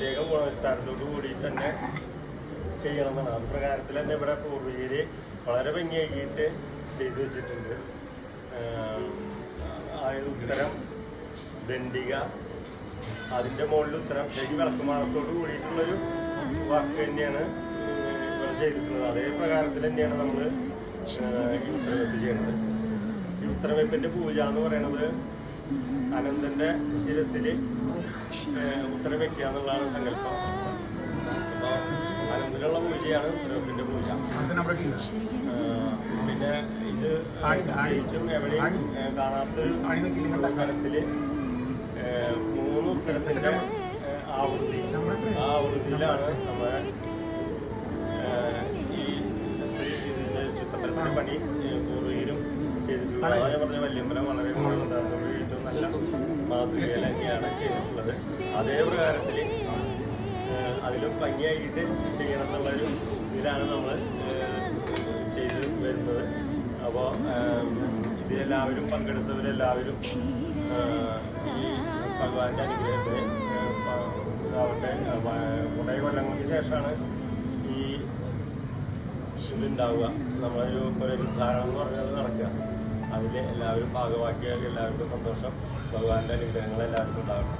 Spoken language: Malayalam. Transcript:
പ്രത്യേക ഗുണനിസ്താരത്തോടു കൂടി തന്നെ ചെയ്യണമെന്നാണ്. അത് പ്രകാരത്തിൽ തന്നെ ഇവിടെ പൂർവികര് വളരെ ഭംഗിയാക്കിയിട്ട് ചെയ്തു വെച്ചിട്ടുണ്ട്. ഉത്തരം ദണ്ഡിക, അതിൻ്റെ മുകളിൽ ഉത്തരം ശരി വിളക്കുമാറത്തോട് കൂടിയിട്ടുള്ളൊരു വർക്ക് തന്നെയാണ് ഇവിടെ ചെയ്തിട്ടുള്ളത്. അതേ പ്രകാരത്തിൽ തന്നെയാണ് നമ്മൾ ഈ ഉത്തരവെപ്പ് ചെയ്യുന്നത്. ഈ ഉത്തരവെപ്പിൻ്റെ പൂജ എന്ന് പറയുന്നത് അനന്തൻ്റെ ശിരസിൽ ഉത്തരം വെക്കുക എന്നുള്ളതാണ് സങ്കല്പം. അപ്പോൾ അനന്തനുള്ള പൂജയാണ് ഉത്തരവെപ്പിൻ്റെ പൂജ. പിന്നെ ഇത് തിരിച്ചും എവിടെയും കാണാത്തൊരു തരത്തിൽ 3 ഉത്തരത്തിൻ്റെ ആവൃത്തിയിലാണ് നമ്മുടെ ഈ ചിത്രത്തിന്റെ പണി പൂർവീകരും ചെയ്തിട്ടുള്ളത്. ഞാൻ പറഞ്ഞ വല്യമ്പലം വളരെ ഏറ്റവും നല്ല മാതൃകയിൽ തന്നെയാണ് ചെയ്തിട്ടുള്ളത്. അതേ പ്രകാരത്തിൽ അതിലും ഭംഗിയായിട്ട് ചെയ്യണം എന്നുള്ളൊരു ഇതിലാണ് നമ്മൾ ചെയ്ത് വരുന്നത്. അപ്പോൾ ഇതിലെല്ലാവരും പങ്കെടുത്തവരെല്ലാവരും ഈ ഭഗവാന്റെ അനുഗ്രഹത്തിന് ആവട്ടെ. കുറേ കൊല്ലങ്ങൾക്ക് ശേഷമാണ് ഈ ഇതുണ്ടാവുക. നമ്മളൊരു പുനരുദ്ധാരണം എന്ന് പറഞ്ഞത് നടക്കുക. അതിൽ എല്ലാവരും ഭാഗമാക്കിയാൽ എല്ലാവർക്കും സന്തോഷം. ഭഗവാന്റെ അനുഗ്രഹങ്ങൾ എല്ലാവർക്കും ഉണ്ടാകണം.